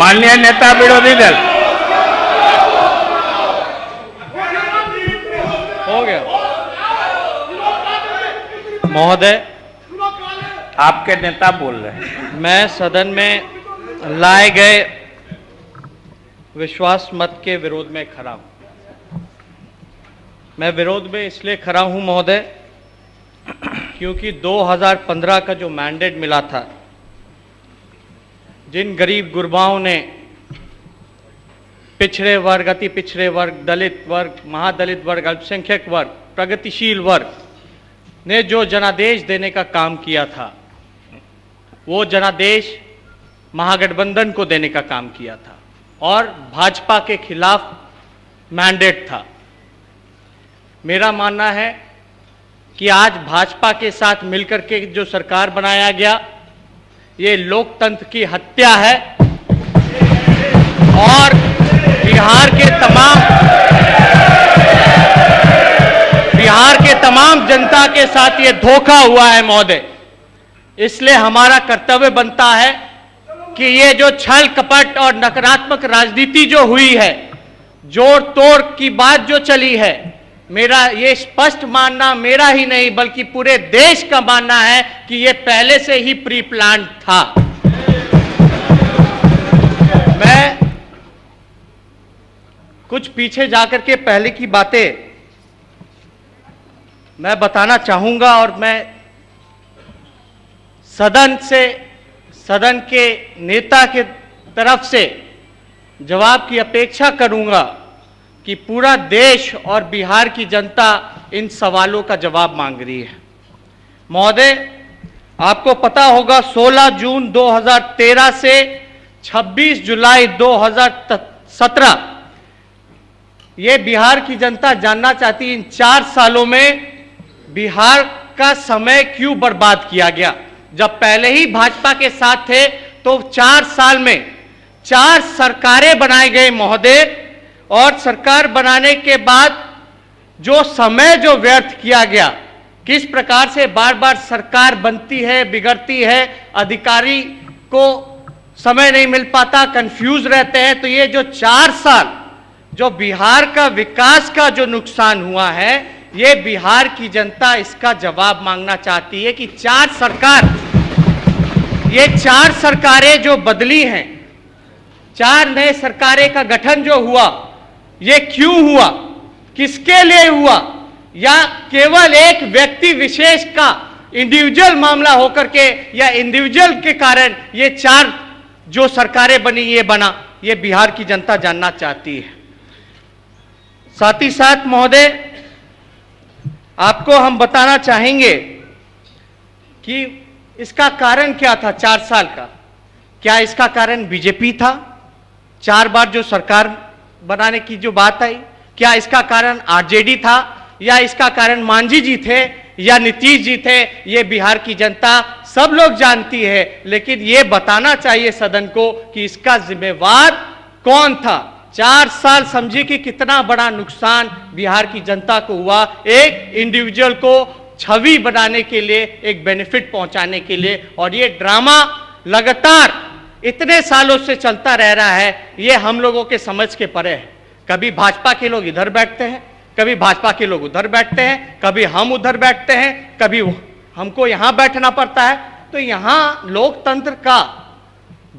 माननीय नेता विरोधी दल, हो गया महोदय। आपके नेता बोल रहे हैं। मैं सदन में लाए गए विश्वास मत के विरोध में खड़ा हूं। मैं विरोध में इसलिए खड़ा हूं महोदय क्योंकि 2015 का जो मैंडेट मिला था, जिन गरीब गुरबाओं ने, पिछड़े वर्ग, अति पिछड़े वर्ग, दलित वर्ग, महादलित वर्ग, अल्पसंख्यक वर्ग, प्रगतिशील वर्ग ने जो जनादेश देने का काम किया था, वो जनादेश महागठबंधन को देने का काम किया था और भाजपा के खिलाफ मैंडेट था। मेरा मानना है कि आज भाजपा के साथ मिलकर के जो सरकार बनाया गया, ये लोकतंत्र की हत्या है और बिहार के तमाम जनता के साथ ये धोखा हुआ है महोदय। इसलिए हमारा कर्तव्य बनता है कि ये जो छल कपट और नकारात्मक राजनीति जो हुई है, जोड़ तोड़ की बात जो चली है, मेरा ये स्पष्ट मानना, मेरा ही नहीं बल्कि पूरे देश का मानना है कि ये पहले से ही प्री प्लान था। मैं कुछ पीछे जाकर के पहले की बातें मैं बताना चाहूंगा और मैं सदन के नेता के तरफ से जवाब की अपेक्षा करूंगा कि पूरा देश और बिहार की जनता इन सवालों का जवाब मांग रही है। महोदय, आपको पता होगा 16 जून 2013 से 26 जुलाई 2017 ये बिहार की जनता जानना चाहती है, इन 4 सालों में बिहार का समय क्यों बर्बाद किया गया। जब पहले ही भाजपा के साथ थे तो 4 साल में 4 सरकारें बनाई गई महोदय, और सरकार बनाने के बाद जो समय जो व्यर्थ किया गया, किस प्रकार से बार बार सरकार बनती है, बिगड़ती है, अधिकारी को समय नहीं मिल पाता, कंफ्यूज रहते हैं। तो ये जो 4 साल जो बिहार का विकास का जो नुकसान हुआ है, ये बिहार की जनता इसका जवाब मांगना चाहती है कि 4 सरकारें जो बदली हैं, 4 नए सरकारें का गठन जो हुआ, ये क्यों हुआ, किसके लिए हुआ, या केवल एक व्यक्ति विशेष का इंडिविजुअल मामला होकर के या इंडिविजुअल के कारण ये 4 जो सरकारें बनी, ये बना, ये बिहार की जनता जानना चाहती है। साथ ही साथ महोदय, आपको हम बताना चाहेंगे कि इसका कारण क्या था 4 साल का। क्या इसका कारण बीजेपी था, 4 बार जो सरकार बनाने की जो बात आई? क्या इसका कारण आरजेडी था, या इसका कारण मांझी जी थे या नीतीश जी थे? ये बिहार की जनता सब लोग जानती है, लेकिन ये बताना चाहिए सदन को कि इसका जिम्मेवार कौन था। 4 साल समझिए कि कितना बड़ा नुकसान बिहार की जनता को हुआ, एक इंडिविजुअल को छवि बनाने के लिए, एक बेनिफिट पहुंचाने के लिए। और ये ड्रामा लगातार इतने सालों से चलता रह रहा है, ये हम लोगों के समझ के परे है। कभी भाजपा के लोग इधर बैठते हैं, कभी भाजपा के लोग उधर बैठते हैं, कभी हम उधर बैठते हैं, कभी हमको यहां बैठना पड़ता है। तो यहां लोकतंत्र का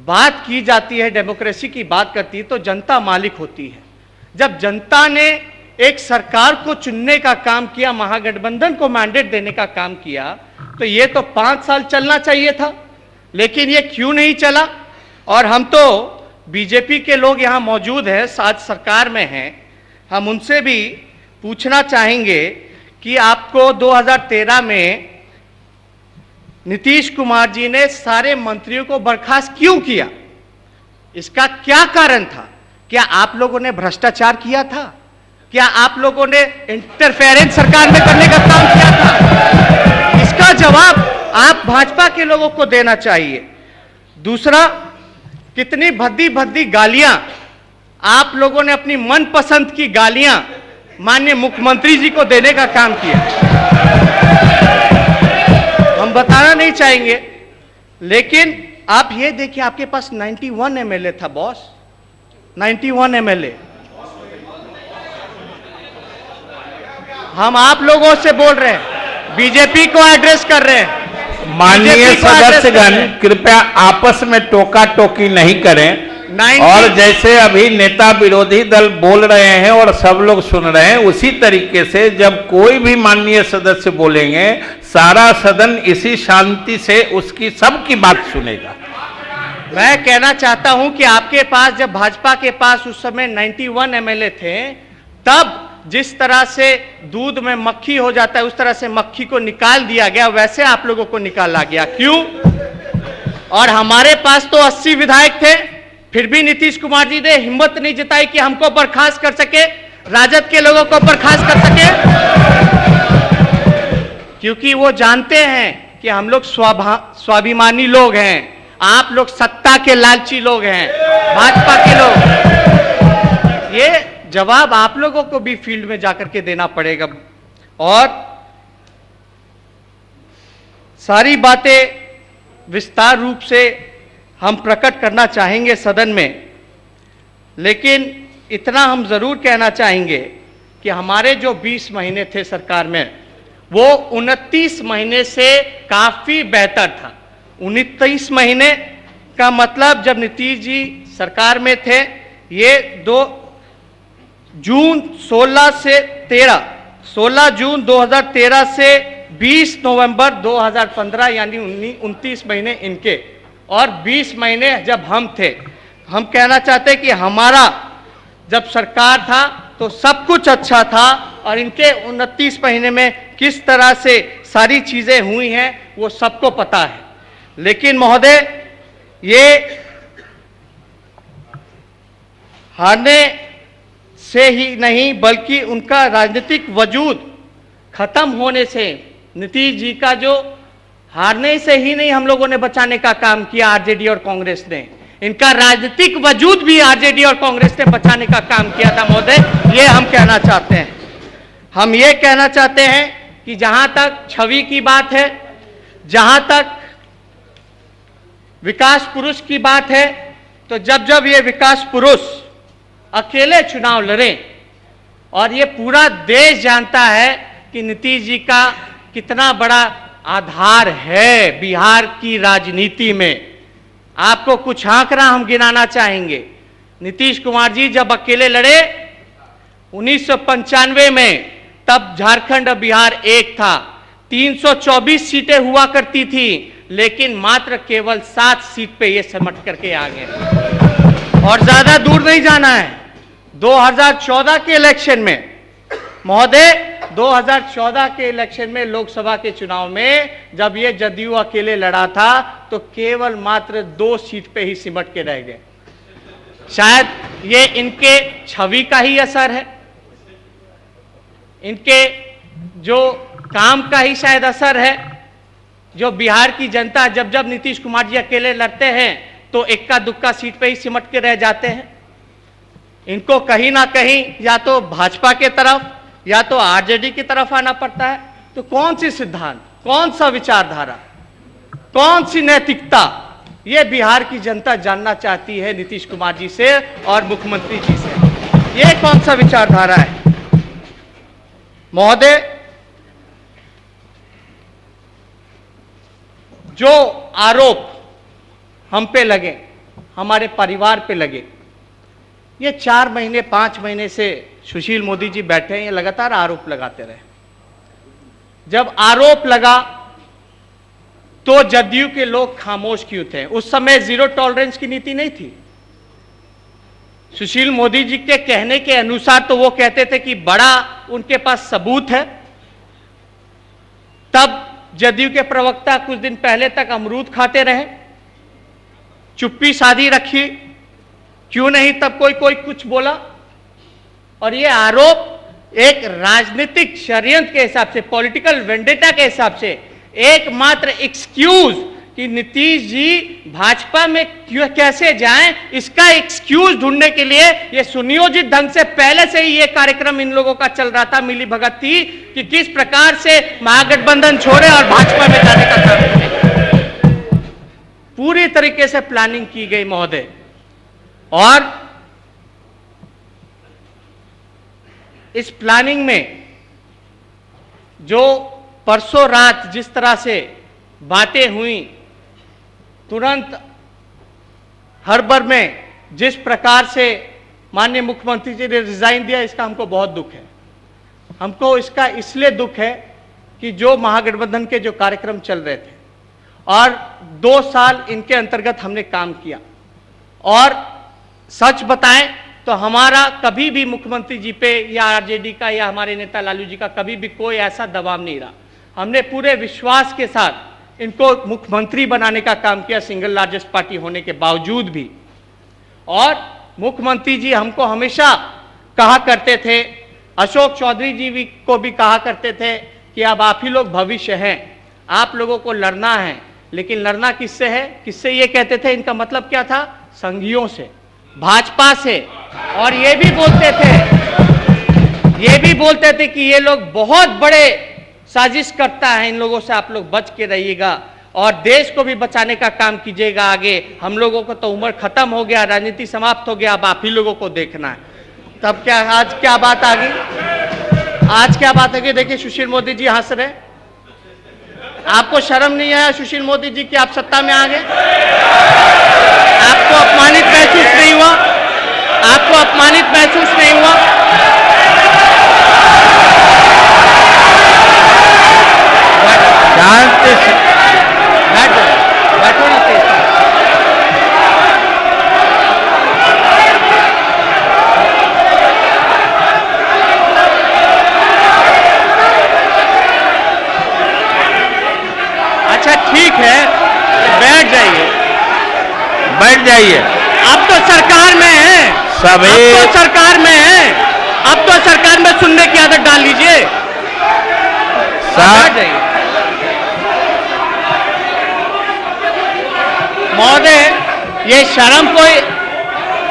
बात की जाती है, डेमोक्रेसी की बात करती है, तो जनता मालिक होती है। जब जनता ने एक सरकार को चुनने का काम किया, महागठबंधन को मैंडेट देने का काम किया, तो ये तो 5 साल चलना चाहिए था, लेकिन ये क्यों नहीं चला? और हम तो बीजेपी के लोग यहाँ मौजूद हैं, साथ सरकार में हैं, हम उनसे भी पूछना चाहेंगे कि आपको 2013 में नीतीश कुमार जी ने सारे मंत्रियों को बर्खास्त क्यों किया? इसका क्या कारण था? क्या आप लोगों ने भ्रष्टाचार किया था? क्या आप लोगों ने इंटरफेरेंस सरकार में करने का काम किया था? इसका जवाब आप भाजपा के लोगों को देना चाहिए। दूसरा, कितनी भद्दी भद्दी गालियां आप लोगों ने, अपनी मनपसंद की गालियां माननीय मुख्यमंत्री जी को देने का काम किया। हम बताना नहीं चाहेंगे, लेकिन आप ये देखिए, आपके पास 91 एमएलए था बॉस, 91 एमएलए। हम आप लोगों से बोल रहे हैं, बीजेपी को एड्रेस कर रहे हैं। माननीय BJP को address कर सदस्यगण रहे हैं। कृपया आपस में टोका टोकी नहीं करें। 90 और जैसे अभी नेता विरोधी दल बोल रहे हैं और सब लोग सुन रहे हैं, उसी तरीके से जब कोई भी माननीय सदस्य बोलेंगे, सारा सदन इसी शांति से उसकी सबकी बात सुनेगा। मैं कहना चाहता हूं कि आपके पास, जब भाजपा के पास उस समय 91 एमएलए थे, तब जिस तरह से दूध में मक्खी हो जाता है, उस तरह से मक्खी को निकाल दिया गया, वैसे आप लोगों को निकाला गया। क्यों? और हमारे पास तो 80 विधायक थे, फिर भी नीतीश कुमार जी ने हिम्मत नहीं जताई कि हमको बर्खास्त कर सके, राजद के लोगों को बर्खास्त कर सके, क्योंकि वो जानते हैं कि हम लोग स्वाभिमानी लोग हैं, आप लोग सत्ता के लालची लोग हैं, भाजपा के लोग। ये जवाब आप लोगों को भी फील्ड में जाकर के देना पड़ेगा। और सारी बातें विस्तार रूप से हम प्रकट करना चाहेंगे सदन में, लेकिन इतना हम जरूर कहना चाहेंगे कि हमारे जो 20 महीने थे सरकार में, वो 29 महीने से काफी बेहतर था। 29 महीने का मतलब, जब नीतीश जी सरकार में थे, ये 16 जून 2013 से 20 नवंबर 2015, यानी 29 महीने इनके, और 20 महीने जब हम थे। हम कहना चाहते कि हमारा जब सरकार था तो सब कुछ अच्छा था, और इनके 29 महीने में किस तरह से सारी चीजें हुई हैं वो सबको पता है। लेकिन महोदय, ये हारने से ही नहीं, बल्कि उनका राजनीतिक वजूद खत्म होने से, नीतीश जी का जो हारने से ही नहीं हम लोगों ने बचाने का काम किया आरजेडी और कांग्रेस ने, इनका राजनीतिक वजूद भी आरजेडी और कांग्रेस ने बचाने का काम किया था महोदय। ये हम कहना चाहते हैं। हम ये कहना चाहते हैं कि जहां तक छवि की बात है, जहां तक विकास पुरुष की बात है, तो जब जब ये विकास पुरुष अकेले चुनाव लड़े, और ये पूरा देश जानता है कि नीतीश जी का कितना बड़ा आधार है बिहार की राजनीति में। आपको कुछ आंकड़ा हम गिनाना चाहेंगे। नीतीश कुमार जी जब अकेले लड़े 1995 में, तब झारखंड और बिहार एक था, 324 सीटें हुआ करती थी, लेकिन मात्र केवल 7 सीट पे ये सिमट करके आ गए। और ज्यादा दूर नहीं जाना है, 2014 के इलेक्शन में महोदय, 2014 के इलेक्शन में, लोकसभा के चुनाव में, जब ये जदयू अकेले लड़ा था, तो केवल मात्र 2 सीट पे ही सिमट के रह गए। शायद ये इनके छवि का ही असर है, इनके जो काम का ही शायद असर है। जो बिहार की जनता, जब जब नीतीश कुमार जी अकेले लड़ते हैं तो इक्का दुक्का सीट पे ही सिमट के रह जाते हैं। इनको कहीं ना कहीं या तो भाजपा के तरफ या तो आरजेडी की तरफ आना पड़ता है। तो कौन सी सिद्धांत, कौन सा विचारधारा, कौन सी नैतिकता, ये बिहार की जनता जानना चाहती है नीतीश कुमार जी से और मुख्यमंत्री जी से। ये कौन सा विचारधारा है महोदय? जो आरोप हम पे लगे, हमारे परिवार पे लगे, ये 4 महीने 5 महीने से सुशील मोदी जी बैठे हैं, ये लगातार आरोप लगाते रहे। जब आरोप लगा तो जदयू के लोग खामोश क्यों थे? उस समय जीरो टॉलरेंस की नीति नहीं थी। सुशील मोदी जी के कहने के अनुसार तो वो कहते थे कि बड़ा उनके पास सबूत है। तब जदयू के प्रवक्ता कुछ दिन पहले तक अमरूद खाते रहे, चुप्पी साधी रखी, क्यों नहीं तब कोई कुछ बोला। और ये आरोप एक राजनीतिक षड्यंत्र के हिसाब से, पॉलिटिकल वेंडेटा के हिसाब से, एकमात्र एक्सक्यूज कि नीतीश जी भाजपा में क्यों कैसे जाएं, इसका एक्सक्यूज ढूंढने के लिए ये सुनियोजित ढंग से पहले से ही ये कार्यक्रम इन लोगों का चल रहा था, मिली भगत थी कि किस प्रकार से महागठबंधन छोड़े और भाजपा में जाने का काम करें। पूरी तरीके तरीके से प्लानिंग की गई महोदय। और इस प्लानिंग में जो परसों रात जिस तरह से बातें हुई, तुरंत हड़बड़ में जिस प्रकार से माननीय मुख्यमंत्री जी ने रिजाइन दिया, इसका हमको बहुत दुख है। हमको इसका इसलिए दुख है कि जो महागठबंधन के जो कार्यक्रम चल रहे थे और 2 साल इनके अंतर्गत हमने काम किया, और सच बताएं तो हमारा कभी भी मुख्यमंत्री जी पे या आरजेडी का या हमारे नेता लालू जी का कभी भी कोई ऐसा दबाव नहीं रहा। हमने पूरे विश्वास के साथ इनको मुख्यमंत्री बनाने का काम किया, सिंगल लार्जेस्ट पार्टी होने के बावजूद भी। और मुख्यमंत्री जी हमको हमेशा कहा करते थे, अशोक चौधरी जी भी को भी कहा करते थे कि अब आप ही लोग भविष्य हैं, आप लोगों को लड़ना है। लेकिन लड़ना किससे है? किससे ये कहते थे? इनका मतलब क्या था? संघियों से, भाजपा से। और ये भी बोलते थे कि ये लोग बहुत बड़े साजिश करता है, इन लोगों से आप लोग बच के रहिएगा और देश को भी बचाने का काम कीजिएगा आगे। हम लोगों को तो उम्र खत्म हो गया, राजनीति समाप्त हो गया, अब आप ही लोगों को देखना है। तब क्या आज क्या बात आ गई? आज क्या बात आ गई? देखिए सुशील मोदी जी हंस रहे। आपको शर्म नहीं आया सुशील मोदी जी कि आप सत्ता में आ गए? आपको अपमानित महसूस नहीं हुआ? आपको अपमानित महसूस नहीं हुआ? शांति से बैठो ना। अच्छा ठीक है, बैठ जाइए। बैठ जाइए। अब तो सरकार में है, सभी अब तो सरकार में है, अब तो सरकार में सुनने की आदत डाल लीजिए। बैठ जाइए। महोदय, ये शर्म कोई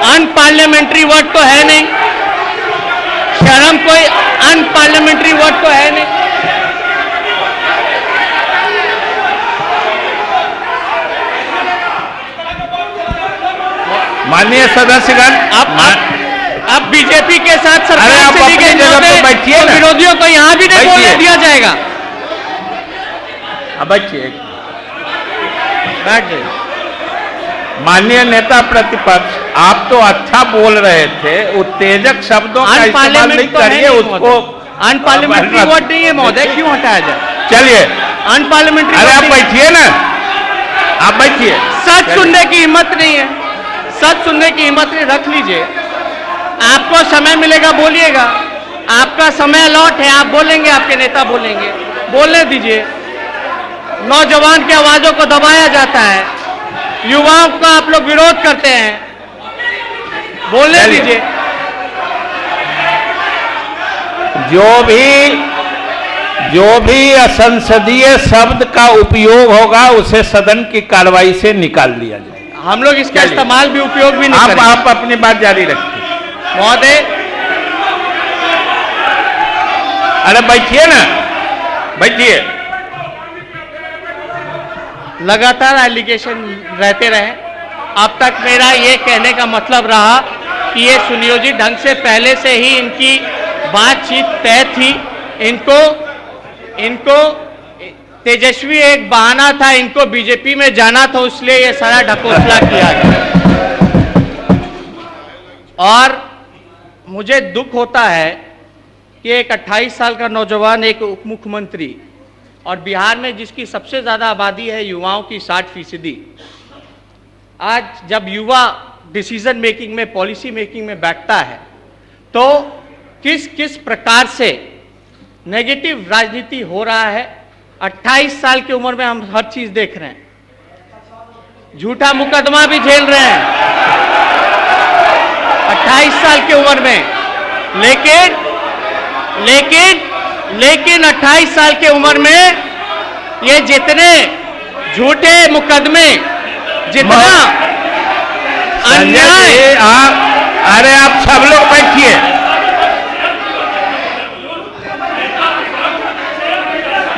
अनपार्लियामेंट्री वर्ड तो है नहीं, शर्म कोई अनपार्लियामेंट्री वर्ड तो है नहीं। माननीय सदस्यगण, अब बीजेपी के साथ सरकार अरे आप चली अपनी गई, जगह पे बैठिए ना। विरोधियों को यहां भी नहीं बोलने दिया जाएगा। अब बैठिए। बैठ जाइए। माननीय नेता प्रतिपक्ष, आप तो अच्छा बोल रहे थे, उत्तेजक शब्दों का इस्तेमाल नहीं करिए। उसको अनपार्लियामेंट्री वर्ड नहीं है महोदय, क्यों हटाया जाए? चलिए, अनपार्लियामेंट्री। अरे आप बैठिए ना, आप बैठिए। सच सुनने की हिम्मत नहीं है, सच सुनने की हिम्मत नहीं, रख लीजिए। आपको समय मिलेगा बोलिएगा, आपका समय अलॉट है, आप बोलेंगे, आपके नेता बोलेंगे, बोलने दीजिए। नौजवान की आवाजों को दबाया जाता है, युवाओं का आप लोग विरोध करते हैं, बोलने दीजिए। जो भी असंसदीय शब्द का उपयोग होगा उसे सदन की कार्रवाई से निकाल दिया जाएगा। हम लोग इसका इस्तेमाल भी उपयोग भी नहीं करेंगे। आप अपनी बात जारी रखिए। महोदय, अरे बैठिए ना, बैठिए। लगातार एलिगेशन रहते रहे। अब तक मेरा ये कहने का मतलब रहा कि ये सुनियोजित ढंग से पहले से ही इनकी बातचीत तय थी। इनको तेजस्वी एक बहाना था, इनको बीजेपी में जाना था, इसलिए ये सारा ढकोसला किया गया। और मुझे दुख होता है कि एक 28 साल का नौजवान, एक उप मुख्यमंत्री, और बिहार में जिसकी सबसे ज़्यादा आबादी है युवाओं की 60%, आज जब युवा डिसीजन मेकिंग में, पॉलिसी मेकिंग में बैठता है तो किस किस प्रकार से नेगेटिव राजनीति हो रहा है। 28 साल की उम्र में हम हर चीज देख रहे हैं, झूठा मुकदमा भी झेल रहे हैं 28 साल की उम्र में। लेकिन 28 साल की उम्र में ये जितने झूठे मुकदमे, जितना अन्याय। अरे आप सब लोग बैठिए।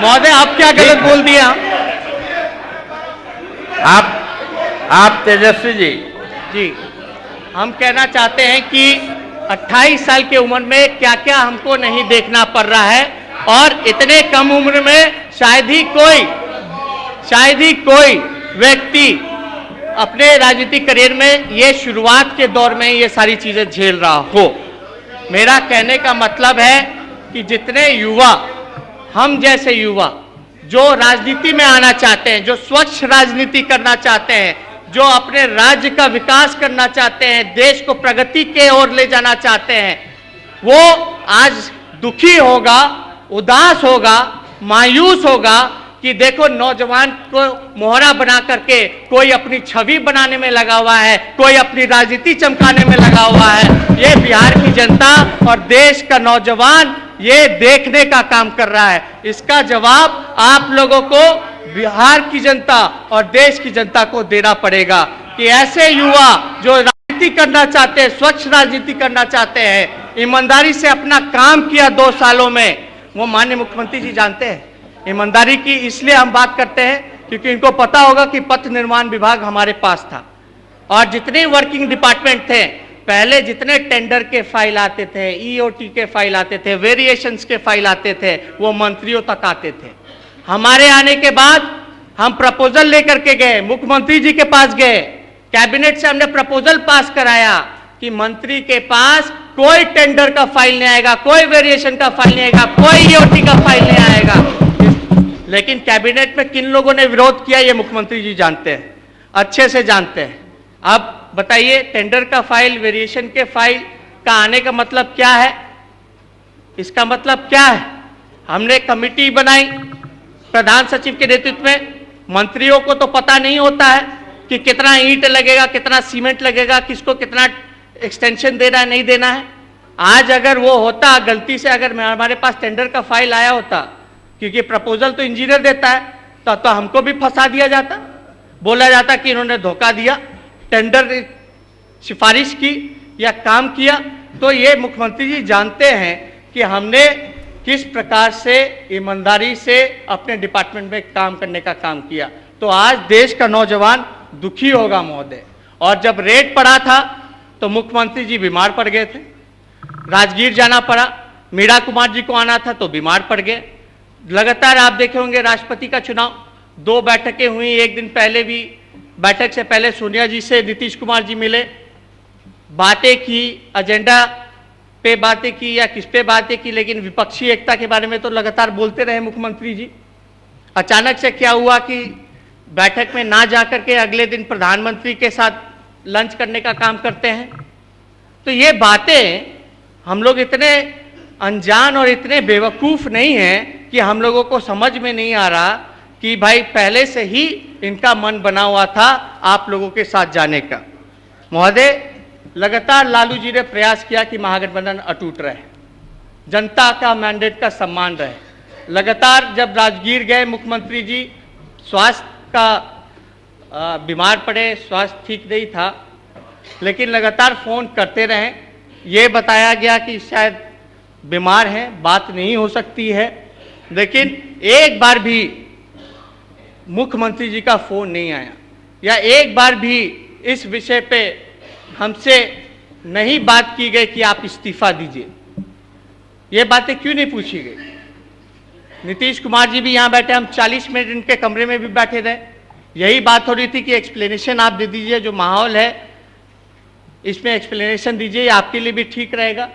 महोदय, आप क्या गलत बोल दिया? आप तेजस्वी जी, हम कहना चाहते हैं कि 28 साल की उम्र में क्या क्या हमको नहीं देखना पड़ रहा है, और इतने कम उम्र में शायद ही कोई व्यक्ति अपने राजनीतिक करियर में ये शुरुआत के दौर में ये सारी चीजें झेल रहा हो। मेरा कहने का मतलब है कि जितने युवा, हम जैसे युवा जो राजनीति में आना चाहते हैं, जो स्वच्छ राजनीति करना चाहते हैं, जो अपने राज्य का विकास करना चाहते हैं, देश को प्रगति के ओर ले जाना चाहते हैं, वो आज दुखी होगा, उदास होगा, मायूस होगा कि देखो नौजवान को मोहरा बना करके कोई अपनी छवि बनाने में लगा हुआ है, कोई अपनी राजनीति चमकाने में लगा हुआ है। ये बिहार की जनता और देश का नौजवान ये देखने का काम कर रहा है। इसका जवाब आप लोगों को, बिहार की जनता और देश की जनता को देना पड़ेगा कि ऐसे युवा जो राजनीति करना चाहते हैं, स्वच्छ राजनीति करना चाहते हैं, ईमानदारी से अपना काम किया 2 सालों में, वो माननीय मुख्यमंत्री जी जानते हैं। ईमानदारी की इसलिए हम बात करते हैं क्योंकि इनको पता होगा कि पथ निर्माण विभाग हमारे पास था, और जितने वर्किंग डिपार्टमेंट थे, पहले जितने टेंडर के फाइल आते थे, ईओटी के फाइल आते थे, वेरिएशंस के फाइल आते थे, वो मंत्रियों तक आते थे। हमारे आने के बाद हम प्रपोजल लेकर के गए, मुख्यमंत्री जी के पास गए, कैबिनेट से हमने प्रपोजल पास कराया कि मंत्री के पास कोई टेंडर का फाइल नहीं आएगा, कोई वेरिएशन का फाइल नहीं आएगा, कोई ईओटी का फाइल नहीं आएगा। लेकिन कैबिनेट में किन लोगों ने विरोध किया ये मुख्यमंत्री जी जानते हैं, अच्छे से जानते हैं। अब बताइए, टेंडर का फाइल, वेरिएशन के फाइल का आने का मतलब क्या है? इसका मतलब क्या है? हमने कमिटी बनाई प्रधान सचिव के नेतृत्व में। मंत्रियों को तो पता नहीं होता है कि कितना ईंट लगेगा, कितना सीमेंट लगेगा, किसको कितना एक्सटेंशन देना है, नहीं देना है। आज अगर वो होता, गलती से अगर हमारे पास टेंडर का फाइल आया होता, क्योंकि प्रपोजल तो इंजीनियर देता है, तो हमको भी फंसा दिया जाता, बोला जाता कि इन्होंने धोखा दिया, टेंडर सिफारिश की या काम किया। तो ये मुख्यमंत्री जी जानते हैं कि हमने किस प्रकार से ईमानदारी से अपने डिपार्टमेंट में काम करने का काम किया। तो आज देश का नौजवान दुखी होगा महोदय। और जब रेड पड़ा था तो मुख्यमंत्री जी बीमार पड़ गए थे, राजगीर जाना पड़ा, मीरा कुमार जी को आना था तो बीमार पड़ गए। लगातार आप देखे होंगे राष्ट्रपति का चुनाव, 2 बैठकें हुई, एक दिन पहले भी, बैठक से पहले सोनिया जी से नीतीश कुमार जी मिले, बातें की, एजेंडा पे बातें की या किस पे बातें की, लेकिन विपक्षी एकता के बारे में तो लगातार बोलते रहे मुख्यमंत्री जी। अचानक से क्या हुआ कि बैठक में ना जाकर के अगले दिन प्रधानमंत्री के साथ लंच करने का काम करते हैं। तो ये बातें हम लोग इतने अनजान और इतने बेवकूफ नहीं हैं कि हम लोगों को समझ में नहीं आ रहा कि भाई पहले से ही इनका मन बना हुआ था आप लोगों के साथ जाने का। महोदय, लगातार लालू जी ने प्रयास किया कि महागठबंधन अटूट रहे, जनता का मैंडेट का सम्मान रहे। लगातार जब राजगीर गए मुख्यमंत्री जी, स्वास्थ्य का बीमार पड़े, स्वास्थ्य ठीक नहीं था, लेकिन लगातार फोन करते रहे। ये बताया गया कि शायद बीमार हैं, बात नहीं हो सकती है, लेकिन एक बार भी मुख्यमंत्री जी का फोन नहीं आया, या एक बार भी इस विषय पे हमसे नहीं बात की गई कि आप इस्तीफा दीजिए। ये बातें क्यों नहीं पूछी गई? नीतीश कुमार जी भी यहाँ बैठे, हम 40 मिनट इनके कमरे में भी बैठे रहे, यही बात हो रही थी कि एक्सप्लेनेशन आप दे दीजिए, जो माहौल है इसमें एक्सप्लेनेशन दीजिए, आपके लिए भी ठीक रहेगा।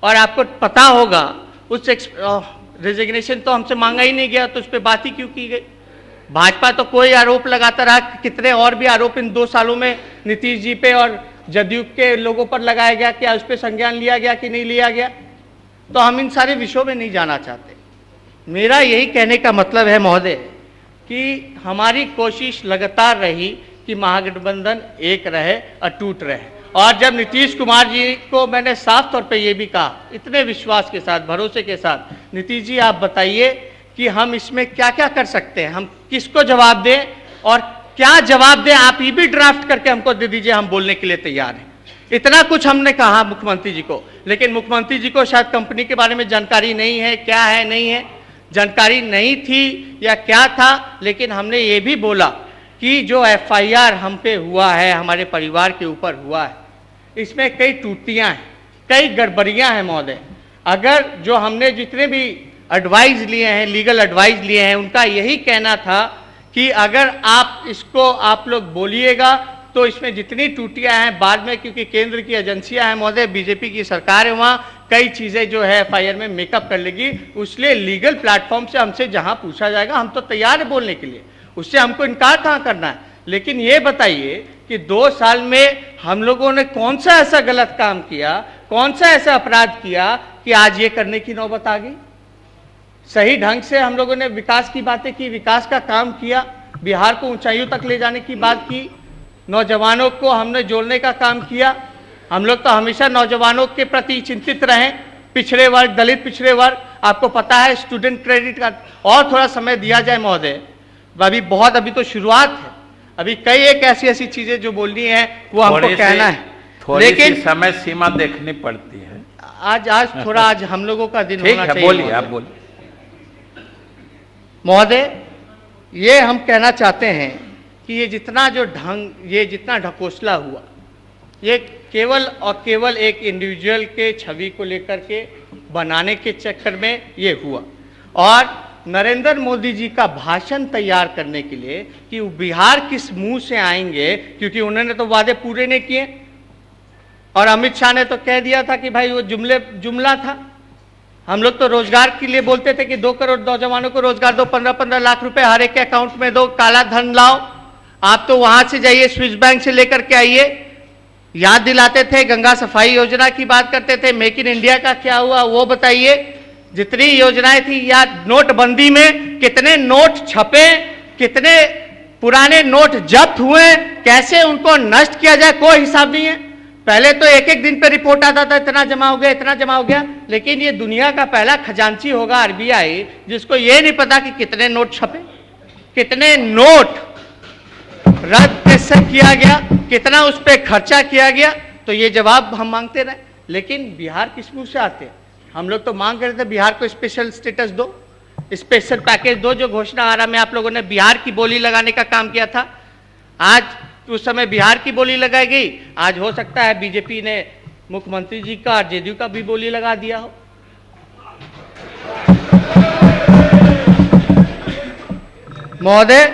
और आपको पता होगा उस रेजिग्नेशन तो हमसे मांगा ही नहीं गया, तो उस पर बात ही क्यों की गई? भाजपा तो कोई आरोप लगाता रहा, कितने और भी आरोप इन 2 सालों में नीतीश जी पे और जदयू के लोगों पर लगाया गया, क्या उस पर संज्ञान लिया गया कि नहीं लिया गया? तो हम इन सारे विषयों में नहीं जाना चाहते। मेरा यही कहने का मतलब है महोदय कि हमारी कोशिश लगातार रही कि महागठबंधन एक रहे, अटूट रहे। और जब नीतीश कुमार जी को मैंने साफ तौर पे ये भी कहा, इतने विश्वास के साथ, भरोसे के साथ, नीतीश जी आप बताइए कि हम इसमें क्या क्या कर सकते हैं, हम किसको जवाब दें और क्या जवाब दें, आप ये भी ड्राफ्ट करके हमको दे दीजिए, हम बोलने के लिए तैयार हैं। इतना कुछ हमने कहा मुख्यमंत्री जी को, लेकिन मुख्यमंत्री जी को शायद कंपनी के बारे में जानकारी नहीं है, क्या है नहीं है, जानकारी नहीं थी या क्या था। लेकिन हमने ये भी बोला कि जो एफआईआर हम पे हुआ है, हमारे परिवार के ऊपर हुआ है, इसमें कई त्रुटियां हैं, कई गड़बड़ियां हैं महोदय। अगर जो हमने जितने भी एडवाइस लिए हैं, लीगल एडवाइस लिए हैं, उनका यही कहना था कि अगर आप इसको आप लोग बोलिएगा तो इसमें जितनी त्रुटियां हैं बाद में, क्योंकि केंद्र की एजेंसियां हैं महोदय, बीजेपी की सरकार है, वहाँ कई चीज़ें जो है एफआईआर में मेकअप कर लेगी। उसलिए लीगल प्लेटफॉर्म से हमसे जहां पूछा जाएगा हम तो तैयार है बोलने के लिए, उससे हमको इनकार कहाँ करना है। लेकिन ये बताइए कि 2 साल में हम लोगों ने कौन सा ऐसा गलत काम किया, कौन सा ऐसा अपराध किया कि आज ये करने की नौबत आ गई। सही ढंग से हम लोगों ने विकास की बातें की, विकास का काम किया, बिहार को ऊंचाइयों तक ले जाने की बात की, नौजवानों को हमने जोड़ने का काम किया। हम लोग तो हमेशा नौजवानों के प्रति चिंतित रहे, पिछड़े वर्ग, दलित पिछड़े वर्ग, आपको पता है स्टूडेंट क्रेडिट कार्ड। और थोड़ा समय दिया जाए महोदय, अभी तो शुरुआत है, अभी कई एक ऐसी चीजें जो बोलनी है वो हमको कहना है, लेकिन समय सीमा देखनी पड़ती है। आज हम लोगों का दिन होना चाहिए। बोलिए, आप बोलिए महोदय। ये हम कहना चाहते हैं कि ये जितना ढकोसला हुआ, ये केवल और केवल एक इंडिविजुअल के छवि को लेकर के बनाने के चक्कर में ये हुआ, और नरेंद्र मोदी जी का भाषण तैयार करने के लिए कि बिहार किस मुंह से आएंगे, क्योंकि उन्होंने तो वादे पूरे नहीं किए, और अमित शाह ने तो कह दिया था कि भाई वो जुमला था। हम लोग तो रोजगार के लिए बोलते थे कि 2 करोड़ नौजवानों को रोजगार दो, 15-15 लाख रुपए हर एक के अकाउंट में दो, काला धन लाओ। आप तो वहां से जाइए, स्विस बैंक से लेकर के आइए, याद दिलाते थे, गंगा सफाई योजना की बात करते थे, मेक इन इंडिया का क्या हुआ वो बताइए। जितनी योजनाएं थी, या नोटबंदी में कितने नोट छपे, कितने पुराने नोट जब्त हुए, कैसे उनको नष्ट किया जाए, कोई हिसाब नहीं है। पहले तो एक दिन पे रिपोर्ट आता था, इतना जमा हो गया, इतना जमा हो गया। लेकिन ये दुनिया का पहला खजांची होगा आरबीआई, जिसको ये नहीं पता कि कितने नोट छपे, कितने नोट रद्द कैसे किया गया, कितना उस पर खर्चा किया गया। तो ये जवाब हम मांगते रहे, लेकिन बिहार किस मुंह से आते हैं। हम लोग तो मांग रहे थे बिहार को स्पेशल स्टेटस दो, स्पेशल पैकेज दो, जो घोषणा आ रहा में आप लोगों ने बिहार की बोली लगाने का काम किया था। आज उस समय बिहार की बोली लगाई गई, आज हो सकता है बीजेपी ने मुख्यमंत्री जी का और जेडीयू का भी बोली लगा दिया हो। महोदय,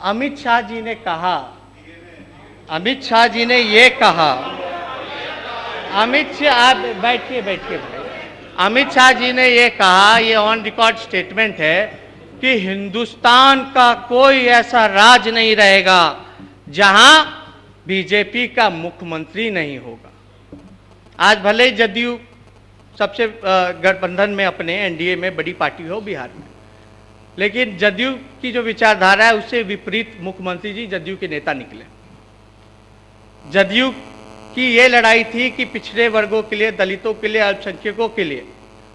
अमित शाह जी ने कहा, अमित शाह जी ने ये कहा, अमित शाह, आप बैठिए भाई, अमित शाह जी ने ये कहा, ये ऑन रिकॉर्ड स्टेटमेंट है कि हिंदुस्तान का कोई ऐसा राज्य नहीं रहेगा जहां बीजेपी का मुख्यमंत्री नहीं होगा। आज भले जदयू सबसे गठबंधन में अपने एनडीए में बड़ी पार्टी हो बिहार में, लेकिन जदयू की जो विचारधारा है उससे विपरीत मुख्यमंत्री जी जदयू के नेता निकले। जदयू की ये लड़ाई थी कि पिछड़े वर्गों के लिए, दलितों के लिए, अल्पसंख्यकों के लिए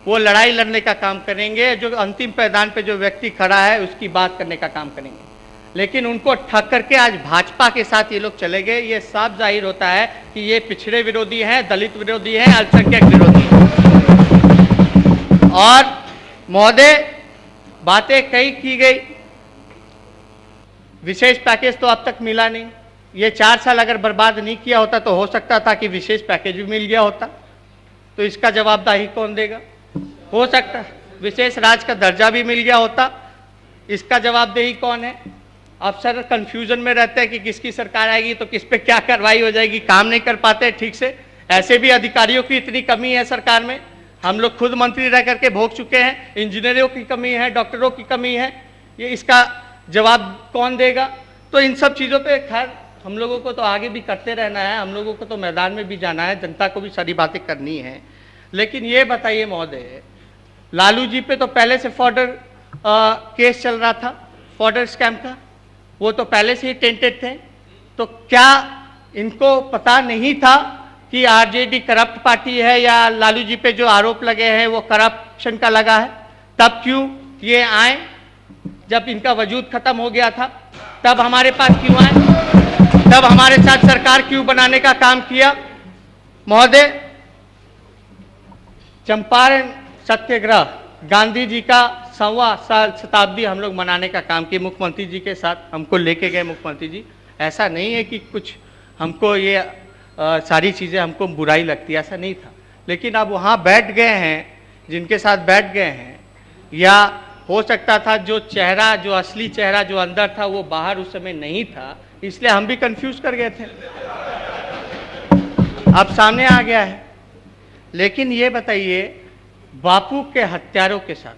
वो लड़ाई लड़ने का काम करेंगे, जो अंतिम पैदान पे जो व्यक्ति खड़ा है उसकी बात करने का काम करेंगे। लेकिन उनको ठग करके आज भाजपा के साथ ये लोग चले गए। ये साफ जाहिर होता है कि ये पिछड़े विरोधी हैं, दलित विरोधी हैं, अल्पसंख्यक विरोधी हैं। और महोदय, बातें कई की गई, विशेष पैकेज तो अब तक मिला नहीं। ये 4 साल अगर बर्बाद नहीं किया होता तो हो सकता था कि विशेष पैकेज भी मिल गया होता, तो इसका जवाबदेही कौन देगा। हो सकता विशेष राज्य का दर्जा भी मिल गया होता, इसका जवाबदेही कौन है। अफसर कंफ्यूजन में रहते हैं कि किसकी सरकार आएगी तो किस पे क्या कार्रवाई हो जाएगी, काम नहीं कर पाते ठीक से। ऐसे भी अधिकारियों की इतनी कमी है सरकार में, हम लोग खुद मंत्री रह करके भोग चुके हैं। इंजीनियरों की कमी है, डॉक्टरों की कमी है, ये इसका जवाब कौन देगा। तो इन सब चीज़ों पे खैर हम लोगों को तो आगे भी करते रहना है, हम लोगों को तो मैदान में भी जाना है, जनता को भी सारी बातें करनी है। लेकिन ये बताइए महोदय, लालू जी पे तो पहले से फॉर्डर केस चल रहा था, फॉर्डर स्कैम का, वो तो पहले से ही टेंटेड थे। तो क्या इनको पता नहीं था कि आरजेडी करप्ट पार्टी है, या लालू जी पे जो आरोप लगे हैं वो करप्शन का लगा है? तब क्यों ये आए? जब इनका वजूद खत्म हो गया था तब हमारे पास क्यों आए? तब हमारे साथ सरकार क्यों बनाने का काम किया? महोदय, चंपारण सत्याग्रह गांधी जी का 1.25 साल शताब्दी हम लोग मनाने का काम किए मुख्यमंत्री जी के साथ, हमको लेके गए मुख्यमंत्री जी। ऐसा नहीं है कि कुछ हमको ये सारी चीज़ें हमको बुराई लगती है, ऐसा नहीं था। लेकिन अब वहाँ बैठ गए हैं, जिनके साथ बैठ गए हैं, या हो सकता था जो चेहरा, जो असली चेहरा जो अंदर था वो बाहर उस समय नहीं था, इसलिए हम भी कंफ्यूज कर गए थे। अब सामने आ गया है। लेकिन ये बताइए, बापू के हत्यारों के साथ,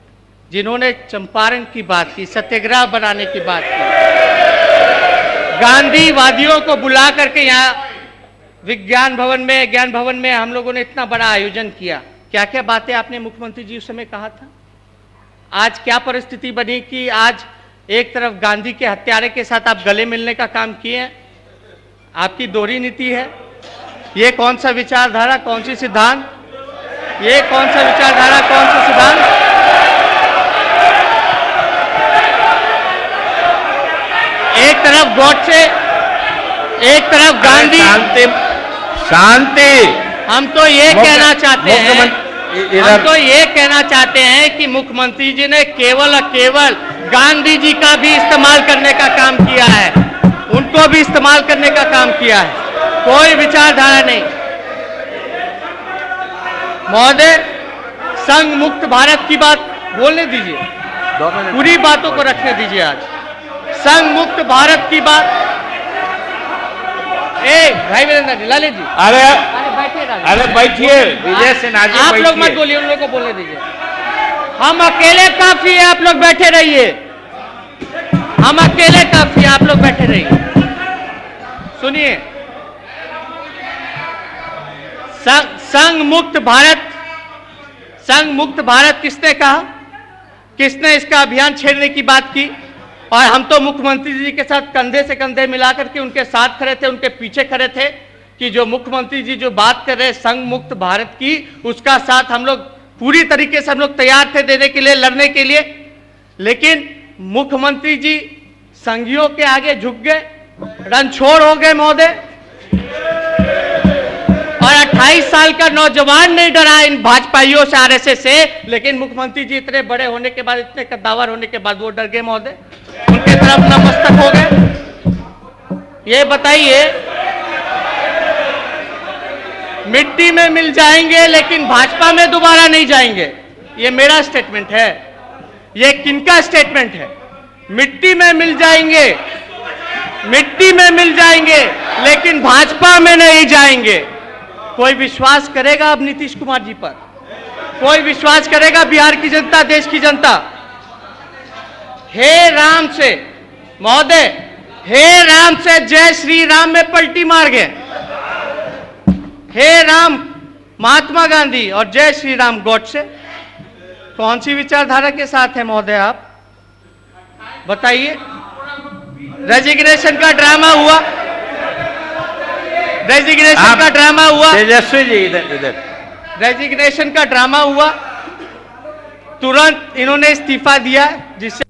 जिन्होंने चंपारण की बात की, सत्याग्रह बनाने की बात की, गांधीवादियों को बुला करके यहाँ ज्ञान भवन में हम लोगों ने इतना बड़ा आयोजन किया, क्या क्या बातें आपने मुख्यमंत्री जी उस समय कहा था। आज क्या परिस्थिति बनी कि आज एक तरफ गांधी के हत्यारे के साथ आप गले मिलने का काम किए हैं। आपकी दोहरी नीति है। ये कौन सा विचारधारा, कौन सी सिद्धांत, ये कौन सा विचारधारा, कौन सा सिद्धांत। एक तरफ गॉडसे, एक तरफ गांधी। शांति। हम तो ये कहना चाहते हैं, हम तो ये कहना चाहते हैं कि मुख्यमंत्री जी ने केवल और केवल गांधी जी का भी इस्तेमाल करने का काम किया है, उनको भी इस्तेमाल करने का काम किया है, कोई विचारधारा नहीं। महोदय, संघ मुक्त भारत की बात बोलने दीजिए, पूरी बातों को रखने दीजिए। आज संघ मुक्त भारत की बात। भाई वीरेंद्र जी, ललित जी, अरे बैठिए, अरे बैठिए, विजय सिन्हा जी आप लोग मत बैठिए। बोलिए, उन लोगों को बोलने दीजिए। हम अकेले काफी है, आप लोग बैठे रहिए। हम अकेले काफी है, आप लोग बैठे रहिए। सुनिए, संघ मुक्त भारत, संघ मुक्त भारत किसने कहा, किसने इसका अभियान छेड़ने की बात की। और हम तो मुख्यमंत्री जी के साथ कंधे से कंधे मिलाकर के उनके साथ खड़े थे, उनके पीछे खड़े थे कि जो मुख्यमंत्री जी जो बात कर रहे संघ मुक्त भारत की, उसका साथ हम लोग पूरी तरीके से हम लोग तैयार थे देने के लिए, लड़ने के लिए। लेकिन मुख्यमंत्री जी संघियों के आगे झुक गए, रणछोड़ हो गए महोदय। और 28 साल का नौजवान नहीं डरा इन भाजपाइयों से, आरएसएस से। लेकिन मुख्यमंत्री जी इतने बड़े होने के बाद, इतने कद्दावर होने के बाद वो डर गए महोदय, उनके तरफ नतमस्तक हो गए। ये बताइए, मिट्टी में मिल जाएंगे लेकिन भाजपा में दोबारा नहीं जाएंगे, ये मेरा स्टेटमेंट है। ये किनका स्टेटमेंट है? मिट्टी में मिल जाएंगे, मिट्टी में मिल जाएंगे लेकिन भाजपा में नहीं जाएंगे। कोई विश्वास करेगा अब नीतीश कुमार जी पर? कोई विश्वास करेगा बिहार की जनता, देश की जनता? हे राम से महोदय, हे राम से जय श्री राम में पलटी मार गए। हे राम महात्मा गांधी और जय श्री राम गॉडसे। कौन सी विचारधारा के साथ है महोदय आप बताइए? रेजिग्नेशन का ड्रामा हुआ, रेजिग्नेशन का ड्रामा हुआ, तेजस्वी जी इधर इधर, रेजिग्नेशन का ड्रामा हुआ, तुरंत इन्होंने इस्तीफा दिया, जिससे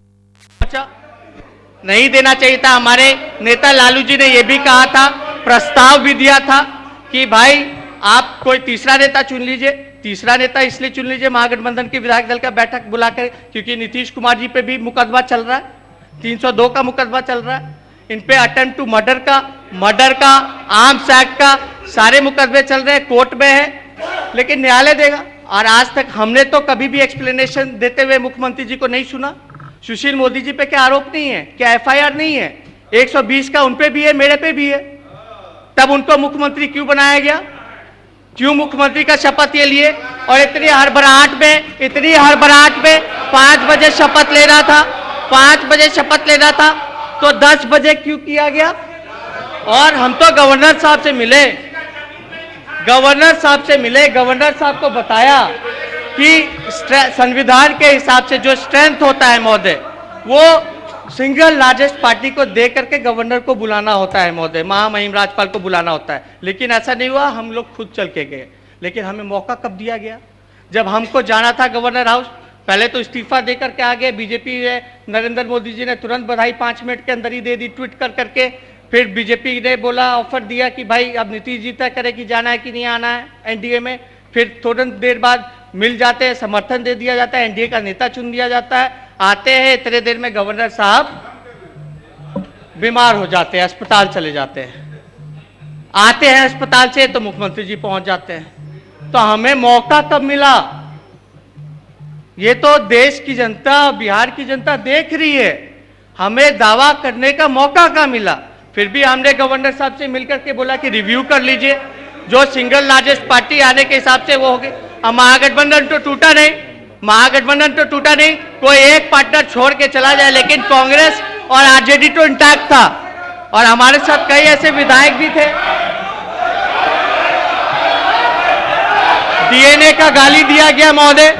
नहीं देना चाहिए था। हमारे नेता लालू जी ने यह भी कहा था, प्रस्ताव भी दिया था कि भाई आप कोई तीसरा नेता चुन लीजिए। तीसरा नेता इसलिए चुन लीजिए, महागठबंधन के विधायक दल का बैठक बुलाकर, क्योंकि नीतीश कुमार जी पे भी मुकदमा चल रहा है, 302 का मुकदमा चल रहा है। इन पे अटेम्प्ट टू मर्डर का, आर्म्स एक्ट का सारे मुकदमे चल रहे हैं, कोर्ट में है, लेकिन न्यायालय देगा। और आज तक हमने तो कभी भी एक्सप्लेनेशन देते हुए मुख्यमंत्री जी को नहीं सुना। सुशील मोदी जी पे क्या आरोप नहीं है? क्या एफआईआर नहीं है? 120 का उन पे भी है, मेरे पे भी है। तब उनको मुख्यमंत्री क्यों बनाया गया? क्यों मुख्यमंत्री का शपथ ये लिए? और इतनी हड़बड़ाहट में 5 बजे शपथ लेना था, 5 बजे शपथ लेना था, तो 10 बजे क्यों किया गया? और हम तो गवर्नर साहब से मिले, गवर्नर साहब को बताया कि संविधान के हिसाब से जो स्ट्रेंथ होता है महोदय, वो सिंगल लार्जेस्ट पार्टी को दे करके गवर्नर को बुलाना होता है महोदय, महामहिम राज्यपाल को बुलाना होता है। लेकिन ऐसा नहीं हुआ, हम लोग खुद चल के गए। लेकिन हमें मौका कब दिया गया? जब हमको जाना था गवर्नर हाउस, पहले तो इस्तीफा दे करके आ गए। बीजेपी नरेंद्र मोदी जी ने तुरंत बधाई 5 मिनट के अंदर ही दे दी, ट्वीट कर करके। फिर बीजेपी ने बोला, ऑफर दिया कि भाई अब नीतीश जी तय करे कि जाना है कि नहीं आना है एनडीए में। फिर तुरंत देर बाद मिल जाते हैं, समर्थन दे दिया जाता है, एनडीए का नेता चुन दिया जाता है, आते हैं, इतने देर में गवर्नर साहब बीमार हो जाते हैं, अस्पताल चले जाते हैं। आते हैं अस्पताल से तो मुख्यमंत्री जी पहुंच जाते हैं। तो हमें मौका कब मिला? ये तो देश की जनता, बिहार की जनता देख रही है, हमें दावा करने का मौका कहाँ मिला? फिर भी हमने गवर्नर साहब से मिलकर के बोला कि रिव्यू कर लीजिए, जो सिंगल लार्जेस्ट पार्टी आने के हिसाब से वो होगी। अब महागठबंधन तो टूटा नहीं, महागठबंधन तो टूटा नहीं, कोई एक पार्टनर छोड़ के चला जाए, लेकिन कांग्रेस और आरजेडी तो इंटैक्ट था, और हमारे साथ कई ऐसे विधायक भी थे। डीएनए का गाली दिया गया महोदय,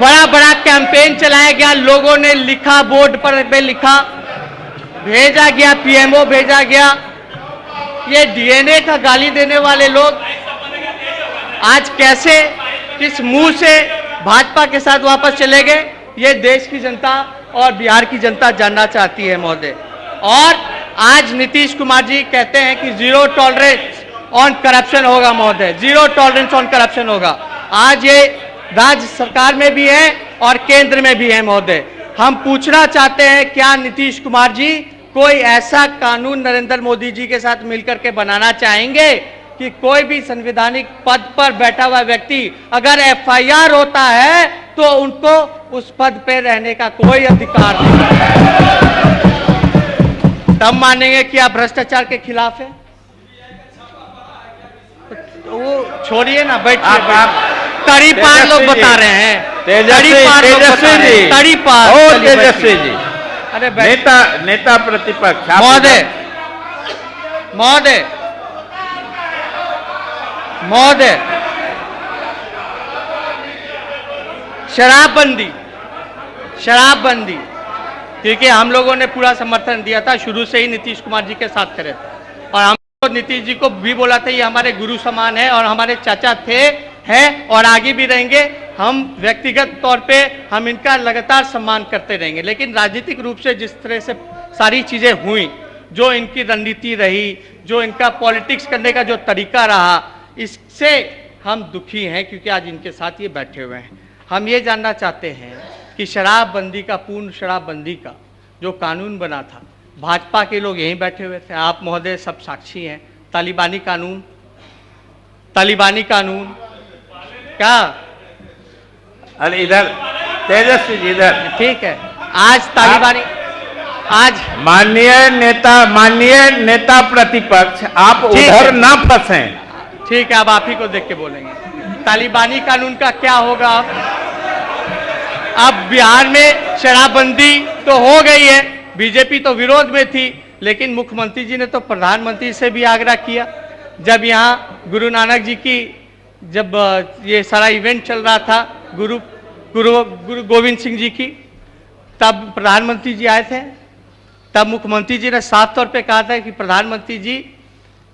बड़ा बड़ा कैंपेन चलाया गया, लोगों ने लिखा, बोर्ड पर पे लिखा, भेजा गया, पीएमओ भेजा गया। ये डीएनए का गाली देने वाले लोग आज कैसे, किस मुंह से भाजपा के साथ वापस चले गए, ये देश की जनता और बिहार की जनता जानना चाहती है महोदय। और आज नीतीश कुमार जी कहते हैं कि जीरो टॉलरेंस ऑन करप्शन होगा महोदय, जीरो टॉलरेंस ऑन करप्शन होगा। आज ये राज्य सरकार में भी है और केंद्र में भी है महोदय। हम पूछना चाहते हैं, क्या नीतीश कुमार जी कोई ऐसा कानून नरेंद्र मोदी जी के साथ मिलकर के बनाना चाहेंगे कि कोई भी संवैधानिक पद पर बैठा हुआ व्यक्ति अगर एफआईआर होता है तो उनको उस पद पर रहने का कोई अधिकार नहीं, तब मानेंगे कि आप भ्रष्टाचार के खिलाफ हैं? तो वो छोड़िए ना, बैठिए। तड़ी पार लोग बता रहे हैं, तेजस्वी जी, अरे नेता प्रतिपक्ष महोदय, महोदय, महोदय, शराबबंदी, शराबबंदी, क्योंकि हम लोगों ने पूरा समर्थन दिया था, शुरू से ही नीतीश कुमार जी के साथ खड़े थे, और हम नीतीश जी को भी बोला था ये हमारे गुरु समान है और हमारे चाचा थे, हैं और आगे भी रहेंगे। हम व्यक्तिगत तौर पे हम इनका लगातार सम्मान करते रहेंगे, लेकिन राजनीतिक रूप से जिस तरह से सारी चीज़ें हुई, जो इनकी रणनीति रही, जो इनका पॉलिटिक्स करने का जो तरीका रहा, इससे हम दुखी हैं, क्योंकि आज इनके साथ ये बैठे हुए हैं। हम ये जानना चाहते हैं कि शराबबंदी का, पूर्ण शराबबंदी का जो कानून बना था, भाजपा के लोग यहीं बैठे हुए थे, आप महोदय सब साक्षी हैं। तालिबानी कानून, तालिबानी कानून क्या? अरे इधर तेजस्वी जी, इधर ठीक है। आज तालिबानी, आज माननीय नेता प्रतिपक्ष, आप उधर ना फंसे। ठीक है, अब आप ही को देख के बोलेंगे। तालिबानी कानून का क्या होगा? अब बिहार में शराबबंदी तो हो गई है, बीजेपी तो विरोध में थी, लेकिन मुख्यमंत्री जी ने तो प्रधानमंत्री से भी आग्रह किया। जब यहाँ गुरु नानक जी की, जब ये सारा इवेंट चल रहा था, गुरु गोविंद सिंह जी की, तब प्रधानमंत्री जी आए थे, तब मुख्यमंत्री जी ने साफ तौर पे कहा था कि प्रधानमंत्री जी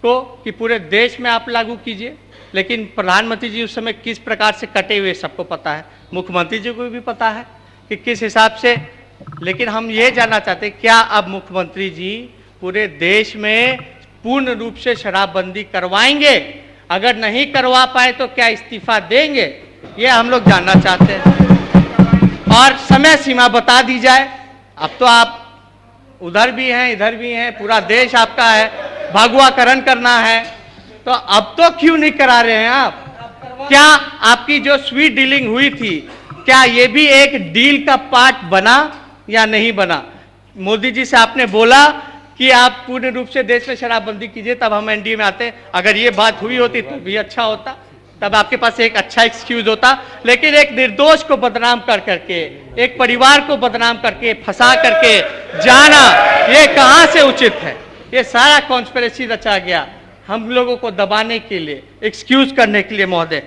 को कि पूरे देश में आप लागू कीजिए। लेकिन प्रधानमंत्री जी उस समय किस प्रकार से कटे हुए सबको पता है, मुख्यमंत्री जी को भी पता है कि किस हिसाब से। लेकिन हम ये जानना चाहते हैं, क्या अब मुख्यमंत्री जी पूरे देश में पूर्ण रूप से शराबबंदी करवाएंगे? अगर नहीं करवा पाए तो क्या इस्तीफा देंगे? ये हम लोग जानना चाहते हैं, और समय सीमा बता दी जाए। अब तो आप उधर भी हैं, इधर भी हैं, पूरा देश आपका है, भगवाकरण करना है, तो अब तो क्यों नहीं करा रहे हैं आप? क्या आपकी जो स्वीट डीलिंग हुई थी, क्या ये भी एक डील का पार्ट बना या नहीं बना? मोदी जी से आपने बोला कि आप पूर्ण रूप से देश में शराबबंदी कीजिए, तब हम एनडीए में आते। अगर ये बात हुई होती तो भी अच्छा होता, तब आपके पास एक अच्छा एक्सक्यूज होता। लेकिन एक निर्दोष को बदनाम कर करके, एक परिवार को बदनाम करके, फंसा करके जाना, ये कहाँ से उचित है? ये सारा कॉन्स्पिरेसी रचा गया हम लोगों को दबाने के लिए, एक्सक्यूज करने के लिए महोदय।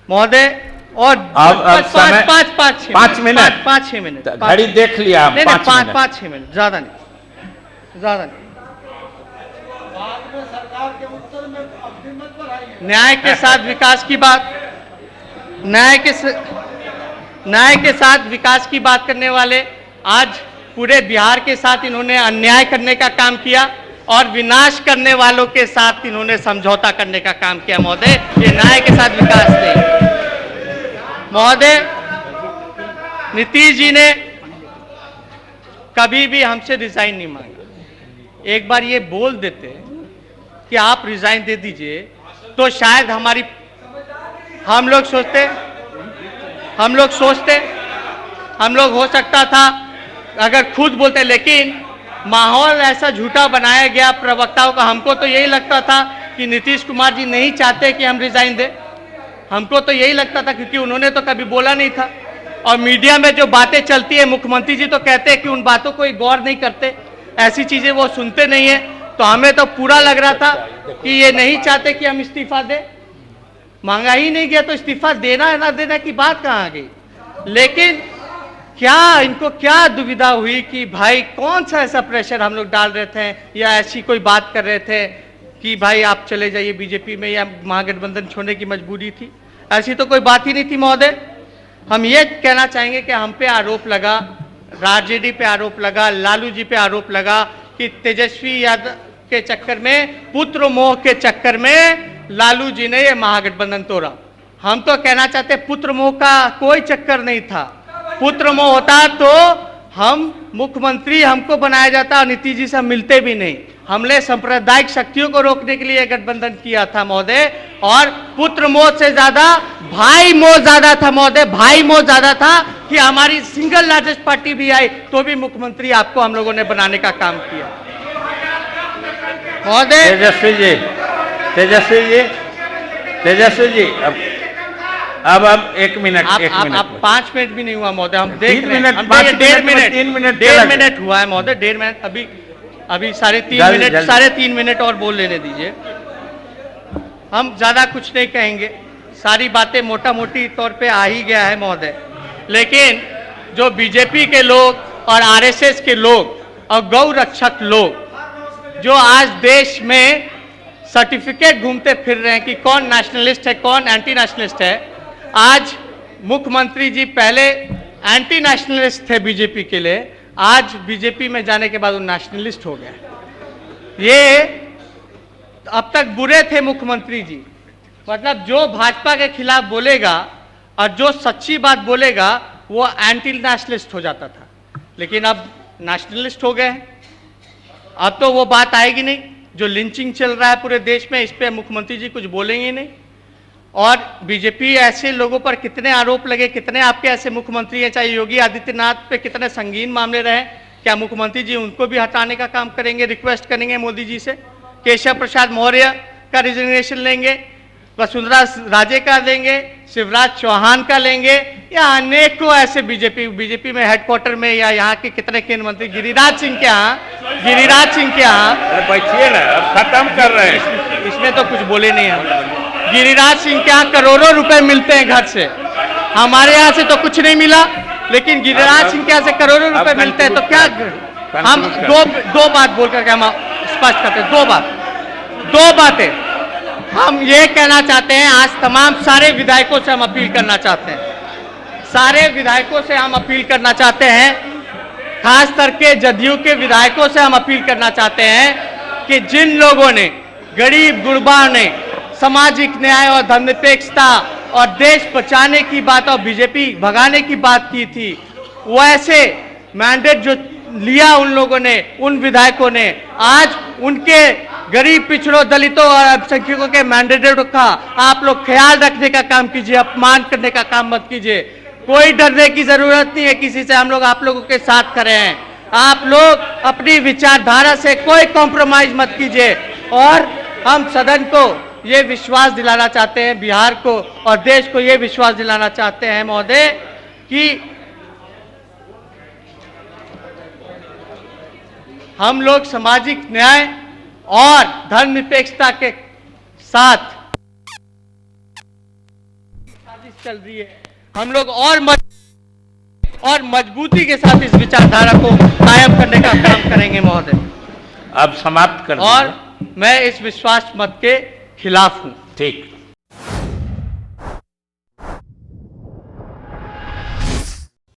महोदय और पाँच मिनट घड़ी देख लिया, 5-6 मिनट, ज्यादा नहीं, ज्यादा नहीं। न्याय के साथ विकास की बात, न्याय के साथ विकास की बात करने वाले आज पूरे बिहार के साथ इन्होंने अन्याय करने का काम किया, और विनाश करने वालों के साथ इन्होंने समझौता करने का काम किया महोदय। ये न्याय के साथ विकास नहीं। महोदय, नीतीश जी ने कभी भी हमसे रिजाइन नहीं मांगा। एक बार ये बोल देते कि आप रिजाइन दे दीजिए तो शायद हम लोग हो सकता था अगर खुद बोलते, लेकिन माहौल ऐसा झूठा बनाया गया प्रवक्ताओं का। हमको तो यही लगता था कि नीतीश कुमार जी नहीं चाहते कि हम रिजाइन दें, हमको तो यही लगता था, क्योंकि उन्होंने तो कभी बोला नहीं था। और मीडिया में जो बातें चलती है, मुख्यमंत्री जी तो कहते हैं कि उन बातों को गौर नहीं करते, ऐसी चीजें वो सुनते नहीं है। तो हमें तो पूरा लग रहा था कि ये नहीं चाहते कि हम इस्तीफा दें। मांगा ही नहीं गया तो इस्तीफा देना है ना देना की बात कहाँ आ गई। लेकिन इनको क्या दुविधा हुई कि भाई कौन सा ऐसा प्रेशर हम लोग डाल रहे थे या ऐसी कोई बात कर रहे थे कि भाई आप चले जाइए बीजेपी में, या महागठबंधन छोड़ने की मजबूरी थी। ऐसी तो कोई बात ही नहीं थी महोदय। हम ये कहना चाहेंगे कि हम पे आरोप लगा, आरजेडी पे आरोप लगा, लालू जी पे आरोप लगा कि तेजस्वी यादव के चक्कर में, पुत्र मोह के चक्कर में लालू जी ने ये महागठबंधन तोड़ा। हम तो कहना चाहते पुत्र मोह का कोई चक्कर नहीं था। पुत्र मोह होता तो मुख्यमंत्री हमको बनाया जाता और नीतीश जी से हम मिलते भी नहीं। हमने सांप्रदायिक शक्तियों को रोकने के लिए गठबंधन किया था महोदय। और पुत्र मोह से ज्यादा भाई मोह ज्यादा था महोदय, भाई मोह ज्यादा था कि हमारी सिंगल लार्जेस्ट पार्टी भी आई तो भी मुख्यमंत्री आपको हम लोगों ने बनाने का काम किया महोदय। तेजस्वी जी अब 1 मिनट, आप 5 मिनट भी नहीं हुआ महोदय, हम देख रहे हैं। 3 मिनट हुआ है महोदय, 1.5 मिनट। अभी 3.5 मिनट और बोल लेने दीजिए। हम ज्यादा कुछ नहीं कहेंगे, सारी बातें मोटा मोटी तौर पे आ ही गया है महोदय। लेकिन जो बीजेपी के लोग और आरएसएस के लोग और गौ रक्षक लोग जो आज देश में सर्टिफिकेट घूमते फिर रहे हैं कि कौन नेशनलिस्ट है कौन एंटी नेशनलिस्ट है। आज मुख्यमंत्री जी पहले एंटी नेशनलिस्ट थे बीजेपी के लिए, आज बीजेपी में जाने के बाद वो नेशनलिस्ट हो गया। ये अब तक बुरे थे मुख्यमंत्री जी, मतलब जो भाजपा के खिलाफ बोलेगा और जो सच्ची बात बोलेगा वो एंटी नेशनलिस्ट हो जाता था, लेकिन अब नेशनलिस्ट हो गए हैं। अब तो वो बात आएगी नहीं। जो लिंचिंग चल रहा है पूरे देश में, इस पे मुख्यमंत्री जी कुछ बोलेंगे नहीं। और बीजेपी ऐसे लोगों पर कितने आरोप लगे, कितने आपके ऐसे मुख्यमंत्री हैं, चाहे योगी आदित्यनाथ पे कितने संगीन मामले रहे, क्या मुख्यमंत्री जी उनको भी हटाने का काम करेंगे, रिक्वेस्ट करेंगे मोदी जी से? केशव प्रसाद मौर्य का रिजिग्नेशन लेंगे, वसुंधरा राजे का लेंगे, शिवराज चौहान का लेंगे, या अनेकों ऐसे बीजेपी में हेडक्वार्टर में या यहाँ के कितने केंद्र मंत्री, गिरिराज सिंह के यहाँ बैठिए ना, अब खत्म कर रहे हैं। इसमें तो कुछ बोले नहीं हम। गिरिराज सिंह के यहाँ करोड़ों रुपए मिलते हैं घर से, हमारे यहाँ से तो कुछ नहीं मिला, लेकिन गिरिराज सिंह के यहाँ से करोड़ों रुपए मिलते हैं। तो क्या हम दो बात बोल करके हम स्पष्ट करते हैं, दो बातें हम ये कहना चाहते हैं। आज तमाम सारे विधायकों से हम अपील करना चाहते हैं, सारे विधायकों से हम अपील करना चाहते हैं, खास करके जदयू के विधायकों से हम अपील करना चाहते हैं कि जिन लोगों ने गरीब गुरबा ने सामाजिक न्याय और धर्मनिरपेक्षता और देश बचाने की बात और बीजेपी भगाने की बात की थी, वो ऐसे मैंडेट जो लिया उन लोगों ने, उन विधायकों ने, आज उनके गरीब पिछड़ों दलितों और अल्पसंख्यकों के मैंडेटों का आप लोग ख्याल रखने का काम कीजिए, अपमान करने का काम मत कीजिए। कोई डरने की जरूरत नहीं है किसी से, हम लोग आप लोगों के साथ खड़े हैं। आप लोग अपनी विचारधारा से कोई कॉम्प्रोमाइज मत कीजिए। और हम सदन को ये विश्वास दिलाना चाहते हैं, बिहार को और देश को ये विश्वास दिलाना चाहते हैं महोदय कि हम लोग सामाजिक न्याय और धर्मनिरपेक्षता के साथ साजिश चल रही है। हम लोग और मजबूती के साथ इस विचारधारा को कायम करने का काम करेंगे महोदय। अब समाप्त कर और मैं इस विश्वास मत के खिलाफ हूं। ठीक।